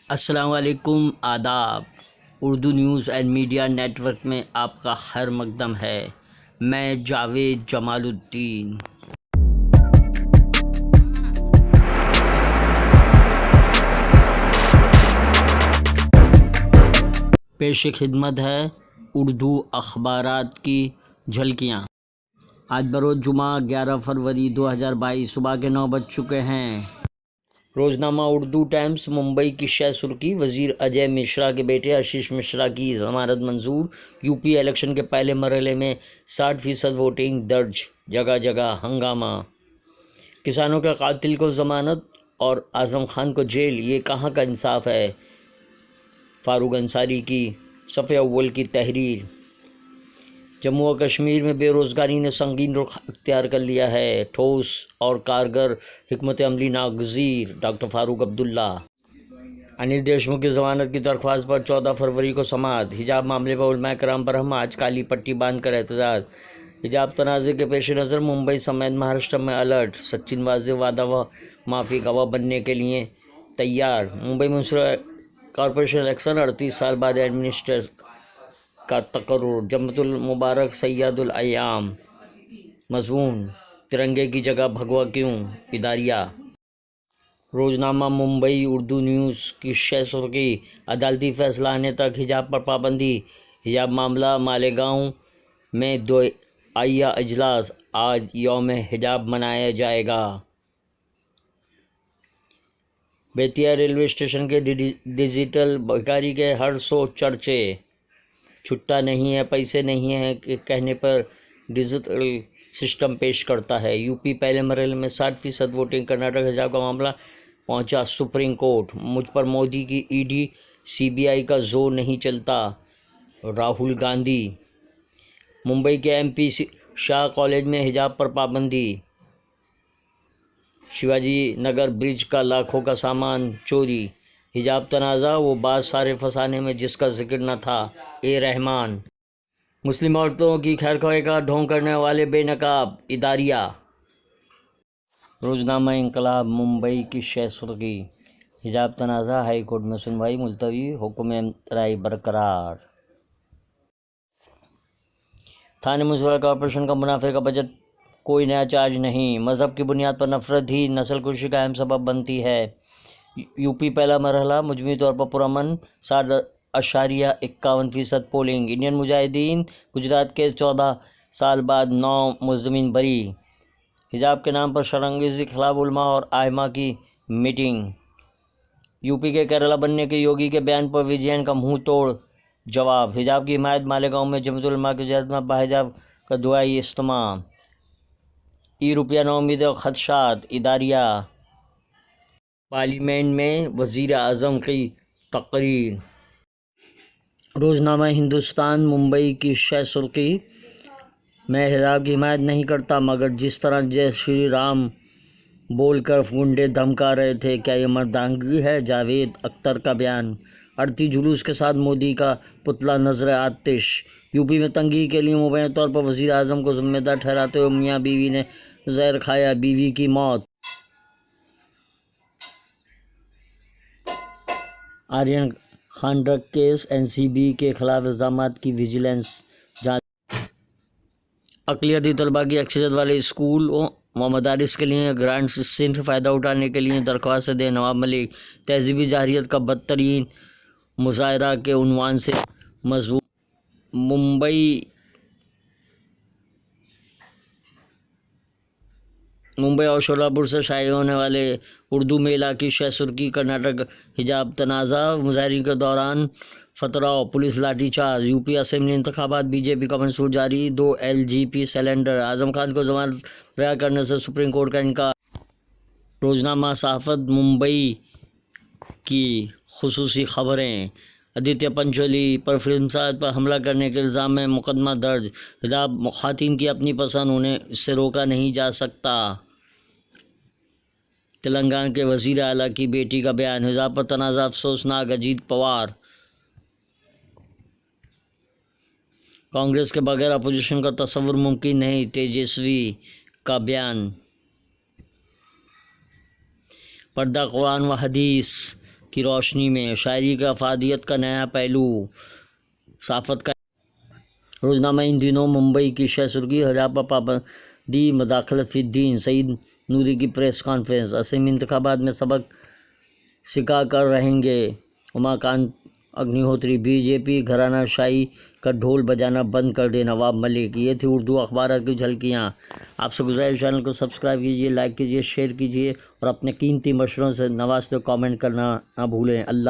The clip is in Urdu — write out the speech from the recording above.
السلام علیکم، آداب۔ Urdu news and media network میں آپ کا خیر مقدم ہے۔ میں جاوید جمال الدین۔ پیش خدمت ہے اردو اخبارات کی جھلکیاں۔ آج بروز جمعہ 11 فروری 2022 صبح کے 9 بج چکے ہیں۔ روزنامہ اردو ٹائمز ممبئی کی شہ سرخی: وزیر اجے مشرا کے بیٹے آشیش مشرا کی ضمانت منظور۔ یو پی الیکشن کے پہلے مرحلے میں 60% ووٹنگ درج، جگہ جگہ ہنگامہ۔ کسانوں کے قاتل کو ضمانت اور اعظم خان کو جیل، یہ کہاں کا انصاف ہے؟ فاروق انصاری کی صفحہ اول کی تحریر۔ جموں و کشمیر میں بے روزگاری نے سنگین رخ اختیار کر لیا ہے، ٹھوس اور کارگر حکمت عملی ناگزیر: ڈاکٹر فاروق عبداللہ۔ انل دیشمکھ کی ضمانت کی درخواست پر 14 فروری کو سماعت۔ حجاب معاملے پر علماء کرام برہم آج کالی پٹی باندھ کر احتجاج۔ حجاب تنازع کے پیش نظر ممبئی سمیت مہاراشٹر میں الرٹ۔ سچن واضح وعدہ معافی گواہ بننے کے لیے تیار۔ ممبئی میونسپل کارپوریشن الیکشن 38 سال بعد ایڈمنسٹریٹر کا تقرر۔ جمعۃ المبارک سید الایام۔ مضمون: ترنگے کی جگہ بھگوا کیوں؟ اداریہ۔ روزنامہ ممبئی اردو نیوز کی شہ سرخی: عدالتی فیصلہ آنے تک حجاب پر پابندی۔ حجاب معاملہ مالیگاؤں میں دوئیہ اجلاس: آج یوم حجاب منایا جائے گا۔ بیتیا ریلوے اسٹیشن کے ڈیجیٹل بھیکاری کے ہر سو چرچے۔ چھٹا نہیں ہے، پیسے نہیں ہیں کے کہنے پر ڈیجیٹل سسٹم پیش کرتا ہے۔ یو پی پہلے مرحلے میں 60% ووٹنگ۔ کرناٹک حجاب کا معاملہ پہنچا سپریم کورٹ۔ مجھ پر مودی کی ای ڈی سی بی آئی کا زور نہیں چلتا: راہل گاندھی۔ ممبئی کے ایم پی شاہ کالج میں حجاب پر پابندی۔ شیواجی نگر برج کا لاکھوں کا سامان چوری۔ حجاب تنازع: وہ بات سارے فسانے میں جس کا ذکر نہ تھا: اے رحمان۔ مسلم عورتوں کی خیرخواہی کا ڈھونگ کرنے والے بے نقاب: اداریہ۔ روزنامہ انقلاب ممبئی کی شہ سرخی: حجاب تنازع، ہائی کورٹ میں سنوائی ملتوی، حکم امتناعی برقرار۔ تھانے میونسپل کارپوریشن کا منافع کا بجٹ کوئی نیا چارج نہیں۔ مذہب کی بنیاد پر نفرت ہی نسل کشی کا اہم سبب بنتی ہے۔ یو پی پہلا مرحلہ مجموعی طور پر پرامن، 60.51% پولنگ۔ انڈین مجاہدین گجرات کیس: 14 سال بعد 9 ملزمین بری۔ حجاب کے نام پر شرانگیزی کے خلاف علماء اور ائمہ کی میٹنگ۔ یو پی کے کیرالہ بننے کے یوگی کے بیان پر وجین کا منہ توڑ جواب۔ حجاب کی حمایت: مالیگاؤں میں جمعیت العلماء کی جہت میں باحجاب کا دعائی اجتماع۔ ای روپیہ نومیدی اور خدشات: اداریہ۔ پارلیمنٹ میں وزیر اعظم کی تقریر۔ روزنامہ ہندوستان ممبئی کی شہ سرخی: میں حجاب کی حمایت نہیں کرتا، مگر جس طرح جے شری رام بول کر گنڈے دھمکا رہے تھے، کیا یہ مردانگی ہے؟ جاوید اختر کا بیان۔ اڑتی جلوس کے ساتھ مودی کا پتلا نذر آتش۔ یو پی میں تنگی کے لیے مبینہ طور پر وزیر اعظم کو ذمہ دار ٹھہراتے ہوئے میاں بیوی نے زہر کھایا، بیوی کی موت۔ Aryan Khan drug case: N C B کے خلاف الزامات کی وجیلنس جانچ۔ اقلیتی طلباء کی اکثریت والے اسکولوں و مدارس کے لیے گرانٹ اسکیم سے فائدہ اٹھانے کے لیے درخواستیں دیں: نواب ملک۔ تہذیبی جارحیت کا بدترین مظاہرہ کے عنوان سے مضمون۔ ممبئی اور شولاپور سے شائع ہونے والے اردو میلہ کی شہ سرخی: کرناٹک حجاب تنازع، مظاہرین کے دوران پتھراؤ، پولیس لاٹھی چارج۔ یو پی اسمبلی انتخابات، بی جے پی کا منشور جاری، 2 ایل جی پی سرنڈر۔ اعظم خان کو ضمانت رہا کرنے سے سپریم کورٹ کا انکار۔ روزنامہ صحافت ممبئی کی خصوصی خبریں: آدتیہ پنچولی پر فلمساز پر حملہ کرنے کے الزام میں مقدمہ درج۔ حجاب خواتین کی اپنی پسند، انہیں اس سے روکا نہیں جا سکتا۔ تلنگانہ کے وزیر اعلیٰ کی بیٹی کا بیان۔ حجاب پر تنازع افسوسناک: اجیت پوار۔ کانگریس کے بغیر اپوزیشن کا تصور ممکن نہیں: تیجسوی کا بیان۔ پردہ قرآن و حدیث کی روشنی میں شاعری کا افادیت کا نیا پہلو، صحافت کا روزنامہ ان دنوں ممبئی کی شہ سرخی، حجاب پر پابندی، مداخلت فی الدین، سعید نوری کی پریس کانفرنس، اسمبلی انتخابات میں سبق سکھا کر رہیں گے اماکانت اگنیہوتری، بی جے پی گھرانہ شاہی کا ڈھول بجانا بند کر دے نواب ملک۔ یہ تھی اردو اخبارات کی جھلکیاں۔ آپ سے گزارش چینل کو سبسکرائب کیجیے، لائک کیجیے، شیئر کیجیے اور اپنے قیمتی مشوروں سے نوازتے کامنٹ کرنا نہ بھولیں۔ اللہ